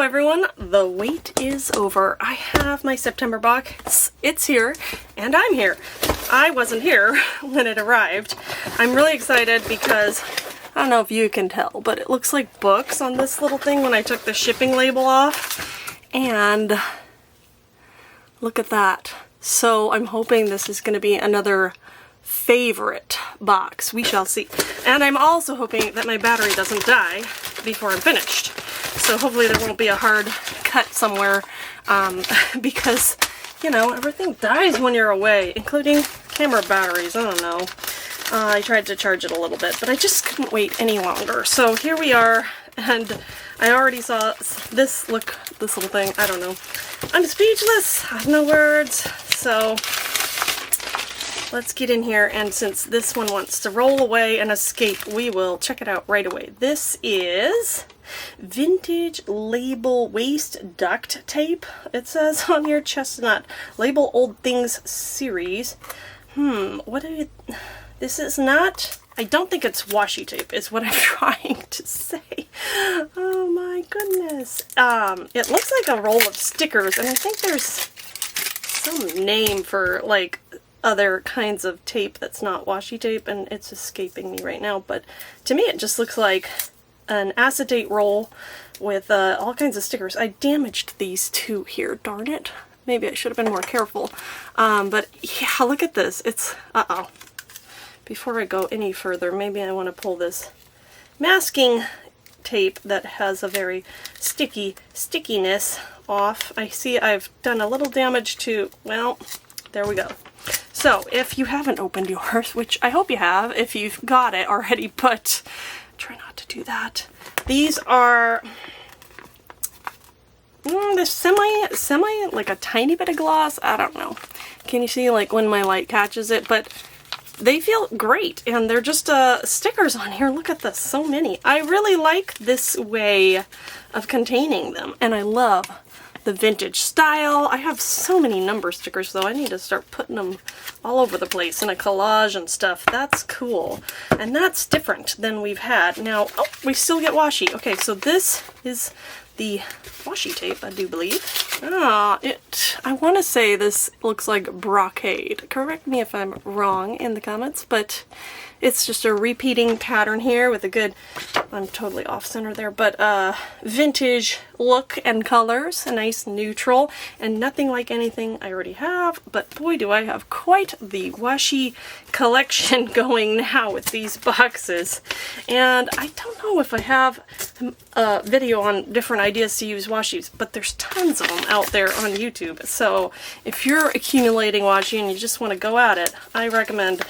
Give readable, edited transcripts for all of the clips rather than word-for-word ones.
Hello everyone, the wait is over. I have my September box. It's here, and I'm here. I wasn't here when it arrived. I'm really excited because, I don't know if you can tell, but it looks like books on this little thing when I took the shipping label off. And look at that. So I'm hoping this is going to be another favorite box. We shall see. And I'm also hoping that my battery doesn't die before I'm finished. So hopefully there won't be a hard cut somewhere, because, you know, everything dies when you're away, including camera batteries. I don't know. I tried to charge it a little bit, but I just couldn't wait any longer. So here we are, and I already saw this, look, this little thing, I don't know. I'm speechless, I have no words. So let's get in here, and since this one wants to roll away and escape, we will check it out right away. This is vintage label waste duct tape. It says on here, Chestnut Label Old Things series. What did it... This is not... I don't think it's washi tape, is what I'm trying to say. Oh my goodness. It looks like a roll of stickers, and I think there's some name for, like, other kinds of tape that's not washi tape, and it's escaping me right now, but to me it just looks like an acetate roll with all kinds of stickers. I damaged these two here, darn it. Maybe I should have been more careful. But yeah, look at this. It's, uh-oh. Before I go any further, maybe I want to pull this masking tape that has a very stickiness off. I see I've done a little damage to, well, there we go. So, if you haven't opened yours, which I hope you have if you've got it already, but try not to do that. These are, they're semi, like a tiny bit of gloss. I don't know. Can you see, like, when my light catches it? But they feel great, and they're just stickers on here. Look at this, so many. I really like this way of containing them, and I love the vintage style. I have so many number stickers, though. I need to start putting them all over the place in a collage and stuff. That's cool. And that's different than we've had. Now, oh, we still get washi. Okay, so this is the washi tape, I do believe. I want to say this looks like brocade. Correct me if I'm wrong in the comments, but it's just a repeating pattern here with a good, I'm totally off center there, but vintage look and colors, a nice neutral, and nothing like anything I already have, but boy do I have quite the washi collection going now with these boxes. And I don't know if I have a video on different ideas to use washis, but there's tons of them out there on YouTube. So if you're accumulating washi and you just want to go at it, I recommend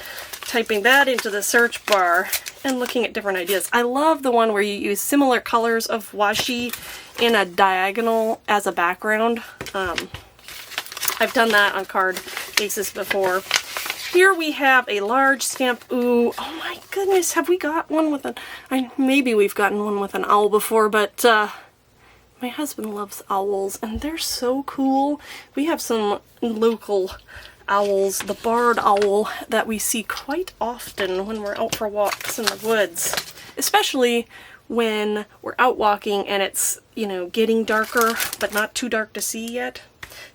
typing that into the search bar and looking at different ideas. I love the one where you use similar colors of washi in a diagonal as a background. I've done that on card bases before. Here we have a large stamp. Ooh, oh my goodness, have we got one with an... maybe we've gotten one with an owl before, but my husband loves owls, and they're so cool. We have some local owls, the barred owl that we see quite often when we're out for walks in the woods, especially when we're out walking and it's, you know, getting darker but not too dark to see yet.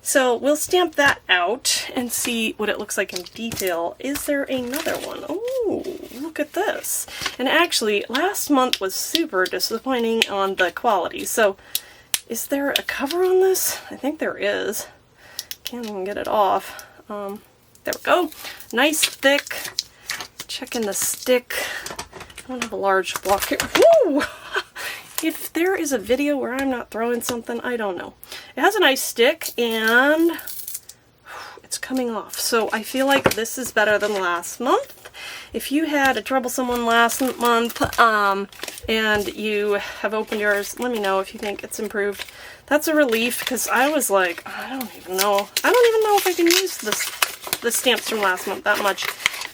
So we'll stamp that out and see what it looks like in detail. Is there another one? Oh, look at this. And actually last month was super disappointing on the quality. So is there a cover on this? I think there is. Can't even get it off. There we go. Nice thick. Checking the stick. I don't have a large block here. Woo! If there is a video where I'm not throwing something, I don't know. It has a nice stick, and it's coming off. So I feel like this is better than last month. If you had a troublesome one last month, and you have opened yours, let me know if you think it's improved. That's a relief, because I was like, I don't even know if I can use the stamps from last month that much.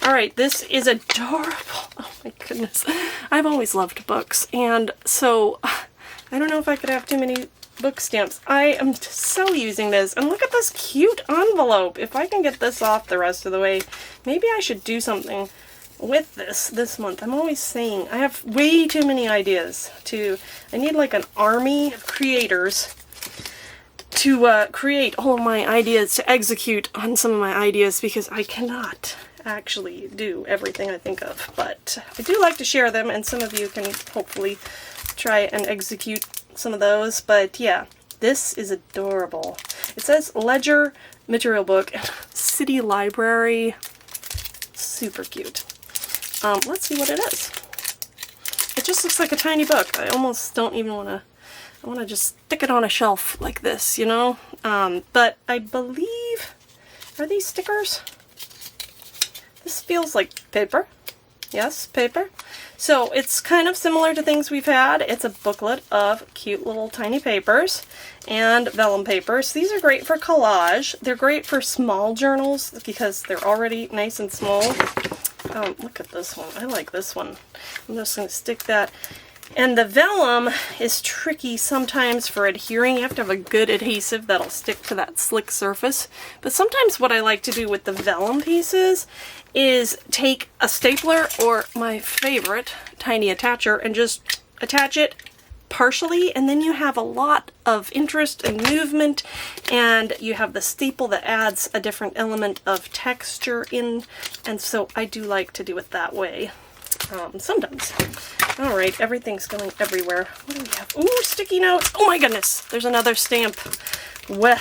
Alright, this is adorable. Oh my goodness. I've always loved books, and so I don't know if I could have too many book stamps. I am so using this, and look at this cute envelope. If I can get this off the rest of the way, maybe I should do something with this month. I'm always saying I have way too many ideas I need like an army of creators to create all of my ideas, to execute on some of my ideas, because I cannot actually do everything I think of. But I do like to share them, and some of you can hopefully try and execute some of those. But yeah, this is adorable. It says Ledger Material Book, City Library. Super cute. Let's see what it is. It just looks like a tiny book. I almost don't even want to, I want to just stick it on a shelf like this, you know? But I believe, are these stickers? This feels like paper. Yes, paper. So it's kind of similar to things we've had. It's a booklet of cute little tiny papers and vellum papers. These are great for collage. They're great for small journals because they're already nice and small. Look at this one. I like this one. I'm just going to stick that. And the vellum is tricky sometimes for adhering. You have to have a good adhesive that'll stick to that slick surface. But sometimes what I like to do with the vellum pieces is take a stapler or my favorite tiny attacher and just attach it partially, and then you have a lot of interest and movement, and you have the staple that adds a different element of texture in, and so I do like to do it that way. Sometimes. Alright, everything's going everywhere. What do we have? Ooh, sticky notes! Oh my goodness! There's another stamp. Well,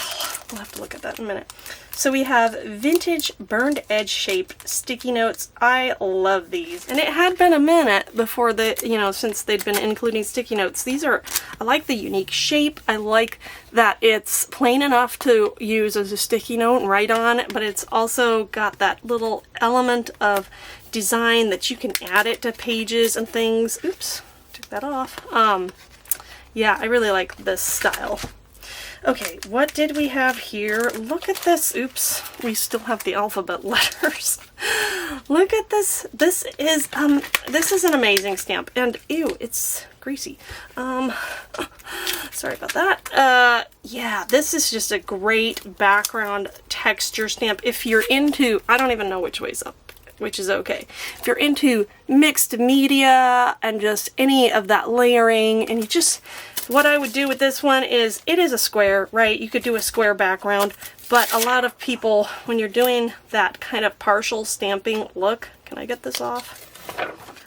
we'll have to look at that in a minute. So we have vintage burned edge shaped sticky notes. I love these. And it had been a minute before since they'd been including sticky notes. These are, I like the unique shape. I like that it's plain enough to use as a sticky note and write on, but it's also got that little element of design that you can add it to pages and things. Oops, took that off. Yeah, I really like this style. Okay, what did we have here? Look at this. Oops, we still have the alphabet letters. Look at this. This is an amazing stamp. And ew, it's greasy. Sorry about that. Yeah, this is just a great background texture stamp. If you're into, I don't even know which way's up, which is okay. If you're into mixed media and just any of that layering, and what I would do with this one is, it is a square, right? You could do a square background, but a lot of people, when you're doing that kind of partial stamping look, can I get this off?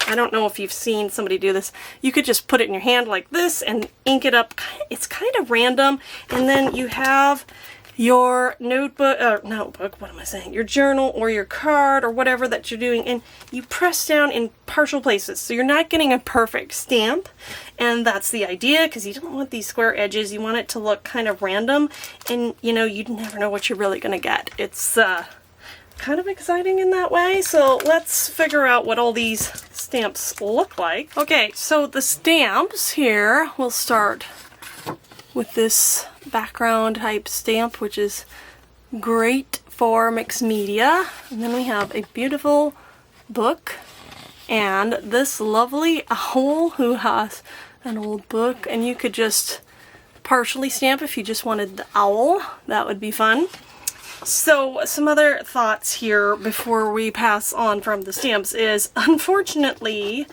I don't know if you've seen somebody do this. You could just put it in your hand like this and ink it up. It's kind of random, and then you have your your journal or your card or whatever that you're doing, and you press down in partial places. So you're not getting a perfect stamp, and that's the idea, because you don't want these square edges. You want it to look kind of random, and you'd never know what you're really going to get. It's kind of exciting in that way. So let's figure out what all these stamps look like. Okay, so the stamps here, we'll start with this background type stamp, which is great for mixed media. And then we have a beautiful book and this lovely owl who has an old book, and you could just partially stamp if you just wanted the owl. That would be fun. So some other thoughts here before we pass on from the stamps is, unfortunately,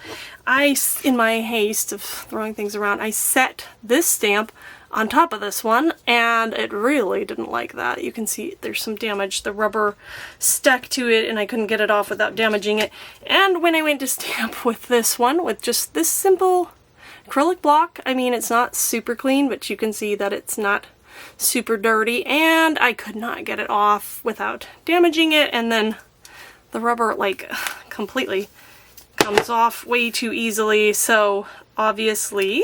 in my haste of throwing things around, I set this stamp on top of this one, and it really didn't like that. You can see there's some damage. The rubber stuck to it, and I couldn't get it off without damaging it. And when I went to stamp with this one, with just this simple acrylic block, I mean, it's not super clean, but you can see that it's not super dirty, and I could not get it off without damaging it, and then the rubber completely comes off way too easily. So obviously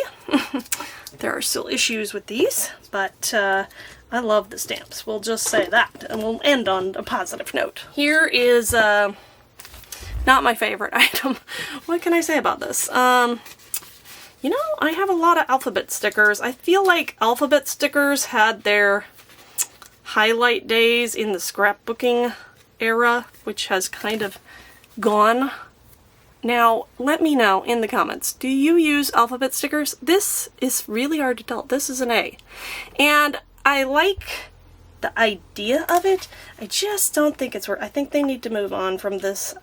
there are still issues with these, but I love the stamps. We'll just say that, and we'll end on a positive note. Here is not my favorite item. What can I say about this? I have a lot of alphabet stickers. I feel like alphabet stickers had their highlight days in the scrapbooking era, which has kind of gone. Now, let me know in the comments, do you use alphabet stickers? This is really hard to tell. This is an A. And I like the idea of it. I just don't think it's worth. I think they need to move on from this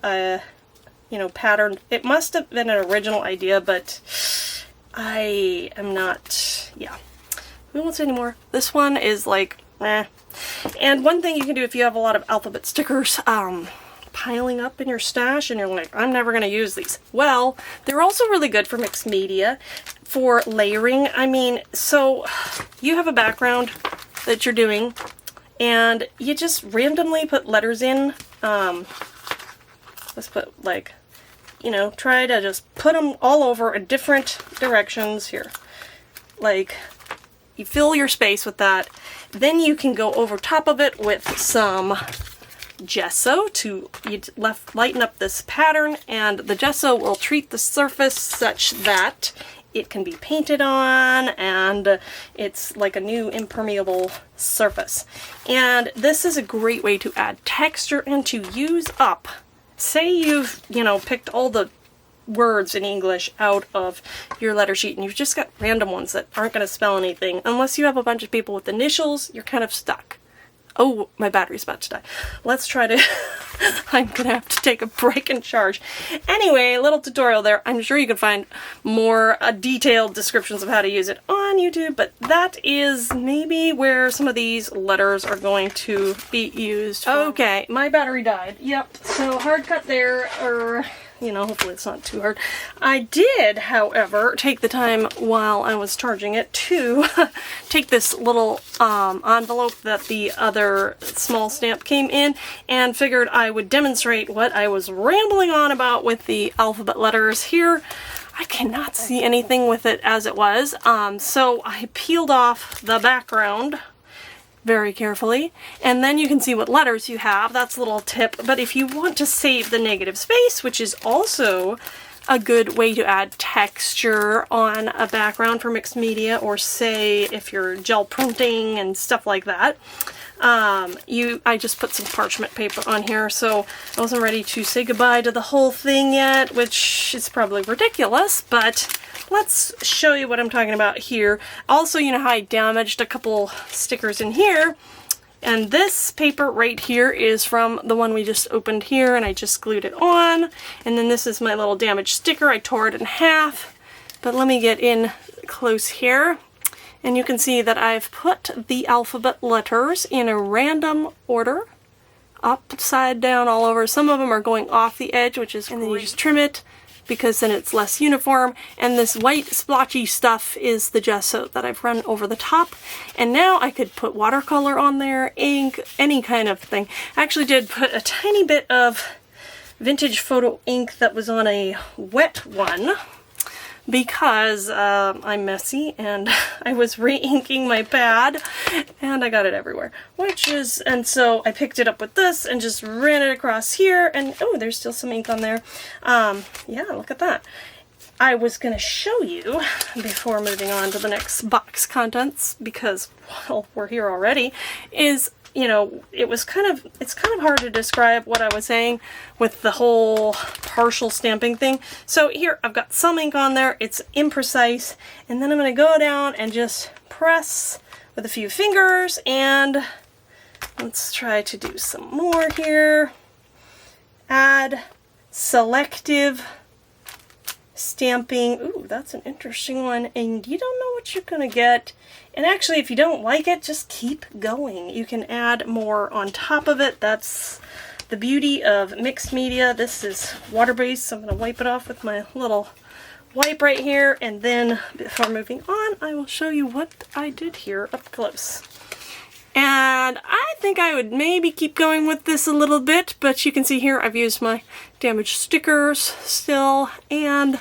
you know, patterned. It must have been an original idea, but I am not, yeah. We won't say anymore. This one is like, eh. And one thing you can do if you have a lot of alphabet stickers, piling up in your stash and you're like, I'm never going to use these. Well, they're also really good for mixed media, for layering. I mean, so you have a background that you're doing and you just randomly put letters in. Let's put like, you know, try to just put them all over in different directions here. Like, you fill your space with that. Then you can go over top of it with some gesso to lighten up this pattern, and the gesso will treat the surface such that it can be painted on and it's like a new impermeable surface. And this is a great way to add texture and to use up. Say you've, you know, picked all the words in English out of your letter sheet and you've just got random ones that aren't going to spell anything. Unless you have a bunch of people with initials, you're kind of stuck. Oh, my battery's about to die. Let's try to... I'm gonna have to take a break and charge. Anyway, a little tutorial there. I'm sure you can find more detailed descriptions of how to use it on YouTube, but that is maybe where some of these letters are going to be used from. Okay, my battery died. Yep, so hard cut there, or... you know, hopefully it's not too hard. I did, however, take the time while I was charging it to take this little envelope that the other small stamp came in and figured I would demonstrate what I was rambling on about with the alphabet letters here. I cannot see anything with it as it was, so I peeled off the background very carefully, and then you can see what letters you have. That's a little tip. But if you want to save the negative space, which is also a good way to add texture on a background for mixed media, or say if you're gel printing and stuff like that, I just put some parchment paper on here, so I wasn't ready to say goodbye to the whole thing yet, which is probably ridiculous, but let's show you what I'm talking about here. Also, you know how I damaged a couple stickers in here, and this paper right here is from the one we just opened here, and I just glued it on. And then this is my little damaged sticker. I tore it in half, but let me get in close here. And you can see that I've put the alphabet letters in a random order, upside down all over. Some of them are going off the edge, which is great. And then you just trim it, because then it's less uniform. And this white splotchy stuff is the gesso that I've run over the top. And now I could put watercolor on there, ink, any kind of thing. I actually did put a tiny bit of vintage photo ink that was on a wet one, because I'm messy and I was re-inking my pad and I got it everywhere. And so I picked it up with this and just ran it across here, and oh, there's still some ink on there. Yeah, look at that. I was going to show you, before moving on to the next box contents, because, well, we're here already, is, you know, it's kind of hard to describe what I was saying with the whole partial stamping thing. So here, I've got some ink on there, it's imprecise, and then I'm going to go down and just press with a few fingers, and let's try to do some more here. Add selective stamping. Ooh, that's an interesting one, and you don't know what you're gonna get. And actually, if you don't like it, just keep going. You can add more on top of it. That's the beauty of mixed media. This is water-based, so I'm gonna wipe it off with my little wipe right here, and then before moving on, I will show you what I did here up close. And I think I would maybe keep going with this a little bit, but you can see here I've used my damaged stickers still and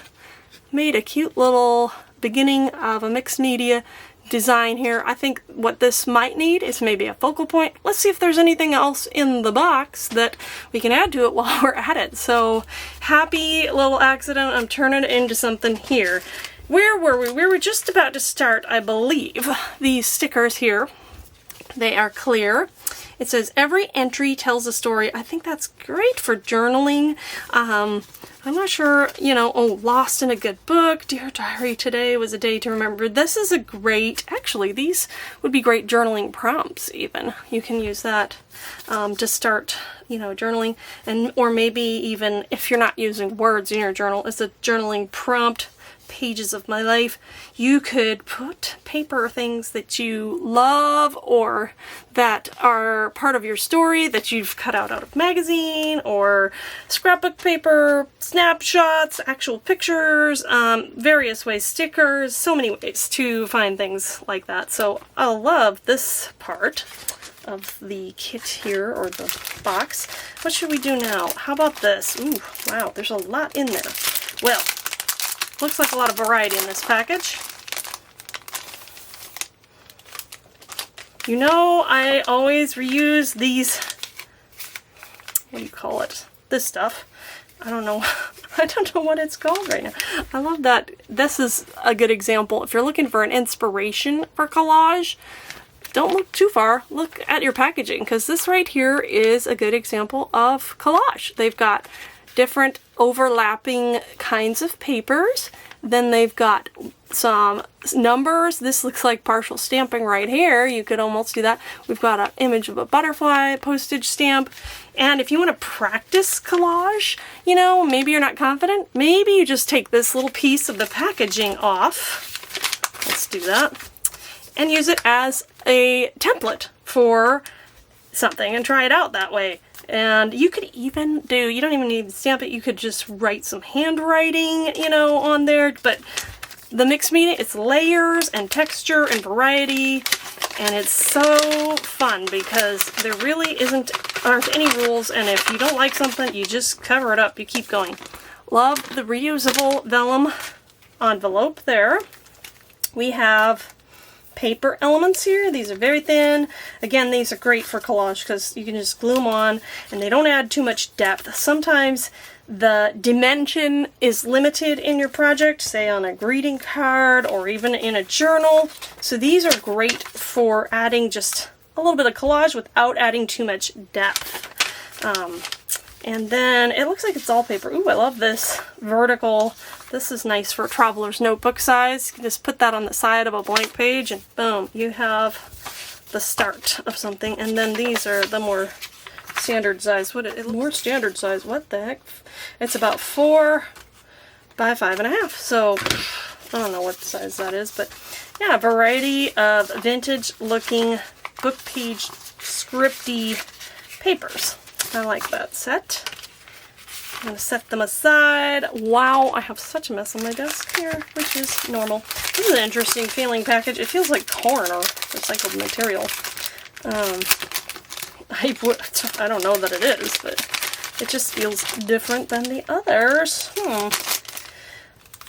made a cute little beginning of a mixed media design here. I think what this might need is maybe a focal point. Let's see if there's anything else in the box that we can add to it while we're at it. So, happy little accident. I'm turning it into something here. Where were we? We were just about to start, I believe, these stickers here. They are clear, It says every entry tells a story. I think that's great for journaling. I'm not sure, you know, oh, lost in a good book. Dear diary, today was a day to remember. This is a great, actually, these would be great journaling prompts even. You can use that to start, you know, journaling. And or maybe even if you're not using words in your journal, it's a journaling prompt. Pages of my life. You could put paper things that you love or that are part of your story that you've cut out of magazine or scrapbook paper, snapshots, actual pictures, various ways, stickers, so many ways to find things like that. So I love this part of the kit here, or the box. What should we do now? How about this? Ooh, wow, there's a lot in there. Well, looks like a lot of variety in this package. You know, I always reuse these, what do you call it? This stuff. I don't know. I don't know what it's called right now. I love that. This is a good example. If you're looking for an inspiration for collage, don't look too far. Look at your packaging, because this right here is a good example of collage. They've got different overlapping kinds of papers. Then they've got some numbers. This looks like partial stamping right here. You could almost do that. We've got an image of a butterfly, postage stamp. And if you want to practice collage, you know, maybe you're not confident, maybe you just take this little piece of the packaging off. Let's do that. And use it as a template for something and try it out that way. And you could even do, you don't even need to stamp it, you could just write some handwriting, you know, on there. But the mixed media, it's layers and texture and variety, and it's so fun because there really aren't any rules, and if you don't like something, you just cover it up, you keep going. Love the reusable vellum envelope there. We have paper elements here. These are very thin. Again, these are great for collage because you can just glue them on and they don't add too much depth. Sometimes the dimension is limited in your project, say on a greeting card or even in a journal. So these are great for adding just a little bit of collage without adding too much depth. And then it looks like it's all paper. Ooh, I love this vertical. This is nice for a traveler's notebook size. You can just put that on the side of a blank page and boom, you have the start of something. And then these are the more standard size. More standard size, what the heck? It's about 4 by 5.5. So I don't know what size that is, but yeah, a variety of vintage looking book page scripty papers. I like that set. I'm going to set them aside. Wow, I have such a mess on my desk here, which is normal. This is an interesting feeling package. It feels like corn or recycled material. I don't know that it is, but it just feels different than the others.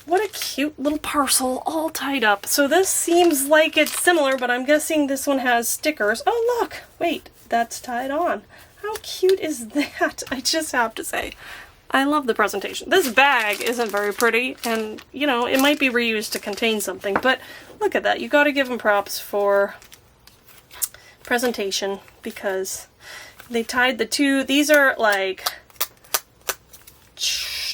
What a cute little parcel all tied up. So this seems like it's similar, but I'm guessing this one has stickers. Oh, look! Wait, that's tied on. How cute is that? I just have to say, I love the presentation. This bag isn't very pretty, and, you know, it might be reused to contain something, but look at that. You gotta give them props for presentation, because they tied the two. These are like,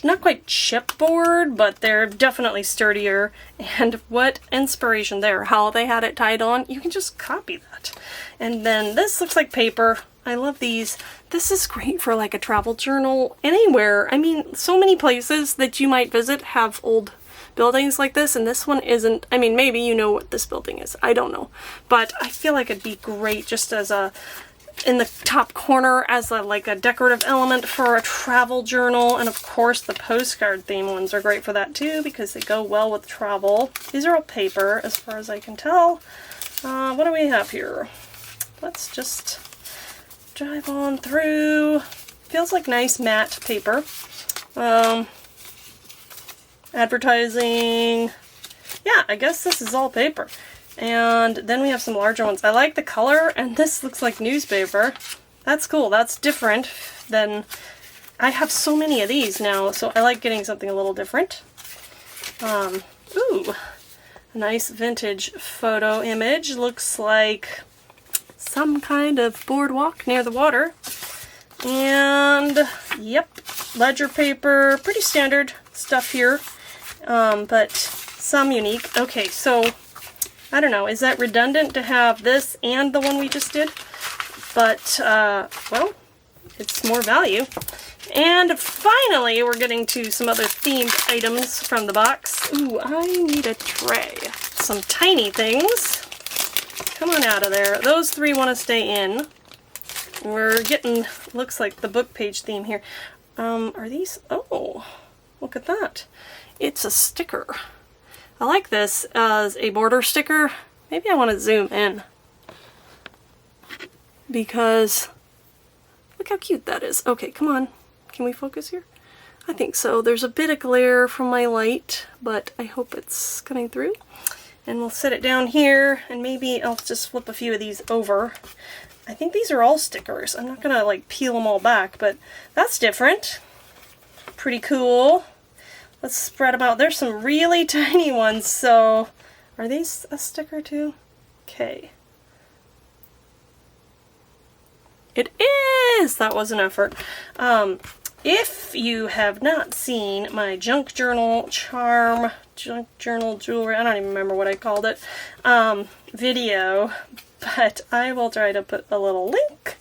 not quite chipboard, but they're definitely sturdier, and what inspiration there. How they had it tied on, you can just copy that. And then this looks like paper. I love these. This is great for like a travel journal anywhere. I mean, so many places that you might visit have old buildings like this, and this one isn't. I mean, maybe you know what this building is. I don't know. But I feel like it'd be great just as a, in the top corner as a, like a decorative element for a travel journal. And of course the postcard theme ones are great for that too, because they go well with travel. These are all paper as far as I can tell. What do we have here? Let's just drive on through. Feels like nice matte paper. Advertising. Yeah, I guess this is all paper. And then we have some larger ones. I like the color, and this looks like newspaper. That's cool. That's different than... I have so many of these now, so I like getting something a little different. Ooh, a nice vintage photo image. Looks like some kind of boardwalk near the water. And yep, ledger paper, pretty standard stuff here, but some unique. Okay, so I don't know, is that redundant to have this and the one we just did? But, well, it's more value. And finally, we're getting to some other themed items from the box. Ooh, I need a tray. Some tiny things. Come on out of there. Those three want to stay in. We're getting, looks like the book page theme here. Are these? Oh, look at that. It's a sticker. I like this as a border sticker. Maybe I want to zoom in because look how cute that is. Okay, come on. Can we focus here? I think so. There's a bit of glare from my light, but I hope it's coming through. And we'll set it down here, and maybe I'll just flip a few of these over. I think these are all stickers. I'm not gonna like peel them all back, but that's different. Pretty cool. Let's spread them out. There's some really tiny ones, so are these a sticker too? Okay. It is! That was an effort. If you have not seen my junk journal charm, junk journal jewelry, I don't even remember what I called it, video, but I will try to put a little link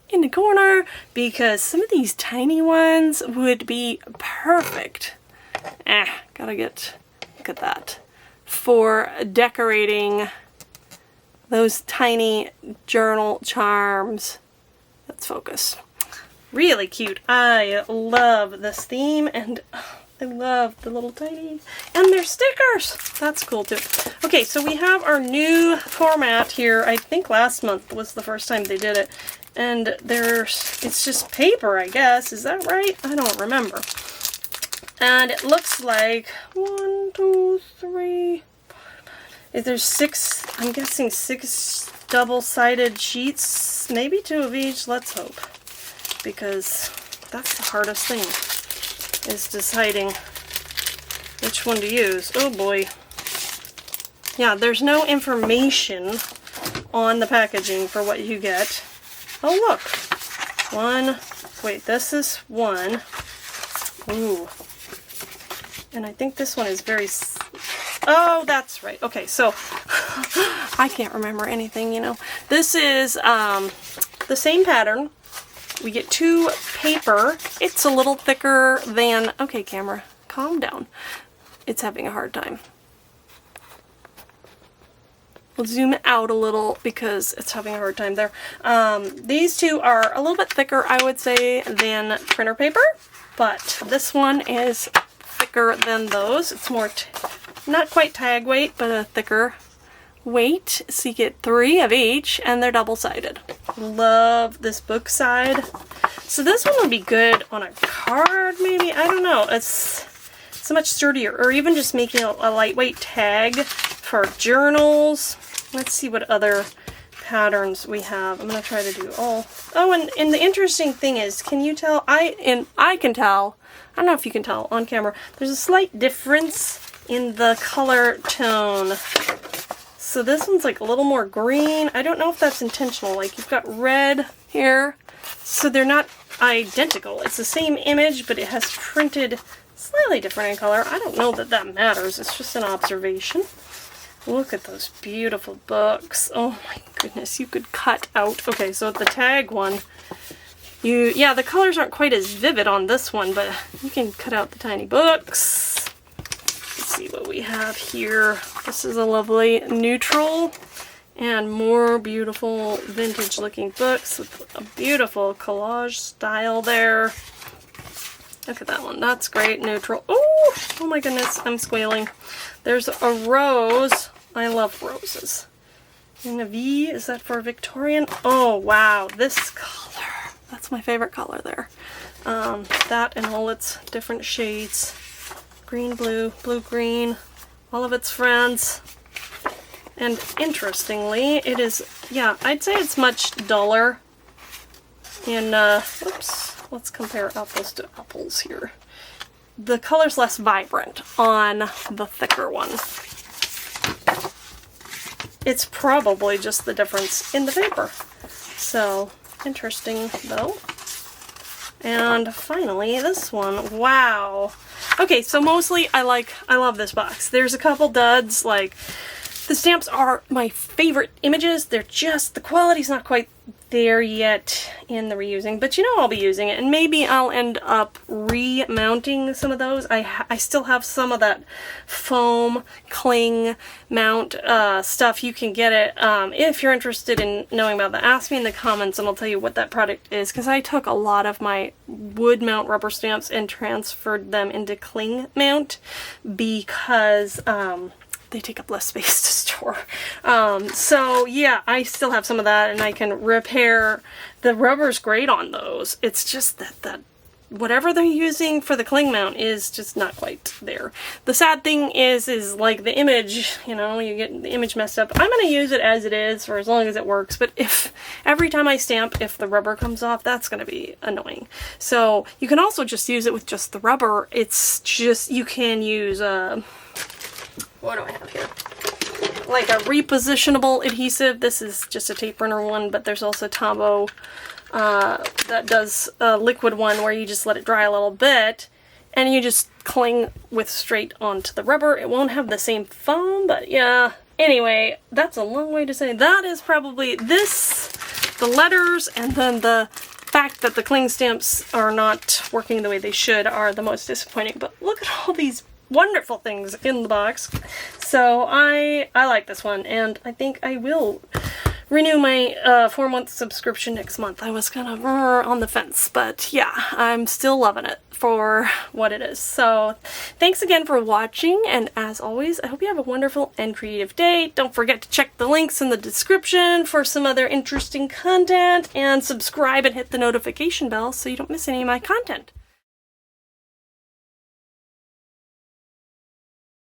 in the corner because some of these tiny ones would be perfect. Gotta get, look at that, for decorating those tiny journal charms. Let's focus. Really cute. I love this theme, and I love the little tiny, and they're stickers. That's cool too. Okay, so we have our new format here. I think last month was the first time they did it, and it's just paper, I guess. Is that right? I don't remember. And it looks like 1, 2, 3. There's 6. I'm guessing 6 double-sided sheets. Maybe 2 of each. Let's hope. Because that's the hardest thing, is deciding which one to use. Oh boy. Yeah, there's no information on the packaging for what you get. Oh look. 1. Wait, this is 1. Ooh. And I think this one is very... Oh, that's right. Okay, so I can't remember anything, you know. This is the same pattern. We get 2 paper. It's a little thicker than... Okay, camera, calm down. It's having a hard time. We'll zoom out a little because it's having a hard time there. These 2 are a little bit thicker, I would say, than printer paper, but this one is thicker than those. It's more, not quite tag weight, but a thicker weight. So you get 3 of each, and they're double-sided. Love this book side. So this one would be good on a card, maybe? I don't know. It's so much sturdier. Or even just making a lightweight tag for journals. Let's see what other patterns we have. I'm going to try to do all. Oh, and the interesting thing is, can you tell? I can tell. I don't know if you can tell on camera. There's a slight difference in the color tone. So this one's like a little more green. I don't know if that's intentional. Like you've got red here. So they're not identical. It's the same image, but it has printed slightly different in color. I don't know that that matters. It's just an observation. Look at those beautiful books. Oh my goodness, you could cut out. Okay, so the tag one, yeah, the colors aren't quite as vivid on this one, but you can cut out the tiny books. Let's see what we have here. This is a lovely neutral and more beautiful vintage looking books with a beautiful collage style there. Look at that one. That's great. Neutral. Oh my goodness. I'm squealing. There's a rose. I love roses. And a V. Is that for Victorian? Oh, wow. This color. That's my favorite color there. That and all its different shades. Green, blue, blue, green. All of its friends. And interestingly, it is, yeah, I'd say it's much duller in, oops, let's compare apples to apples here. The color's less vibrant on the thicker one. it's probably just the difference in the paper. So, interesting though. And finally, this one. Wow. Okay, so mostly I love this box. There's a couple duds, like, the stamps are my favorite images. They're just, the quality's not quite there yet in the reusing, but you know I'll be using it, and maybe I'll end up remounting some of those. I still have some of that foam cling mount stuff. You can get it if you're interested in knowing about that. Ask me in the comments and I'll tell you what that product is, because I took a lot of my wood mount rubber stamps and transferred them into cling mount because they take up less space to store. So yeah, I still have some of that, and I can repair. The rubber's great on those. It's just that whatever they're using for the cling mount is just not quite there. The sad thing is like the image, you know, you get the image messed up. I'm gonna use it as it is for as long as it works, but if every time I stamp, if the rubber comes off, that's gonna be annoying. So you can also just use it with just the rubber. It's just, you can use what do I have here? Like a repositionable adhesive. This is just a tape runner one, but there's also Tombow that does a liquid one where you just let it dry a little bit and you just cling with straight onto the rubber. It won't have the same foam, but yeah. Anyway, that's a long way to say that is probably this, the letters, and then the fact that the cling stamps are not working the way they should are the most disappointing. But look at all these wonderful things in the box. So I like this one, and I think I will renew my 4-month subscription next month. I was kind of on the fence, but yeah, I'm still loving it for what it is. So thanks again for watching, and as always, I hope you have a wonderful and creative day. Don't forget to check the links in the description for some other interesting content, and subscribe and hit the notification bell so you don't miss any of my content.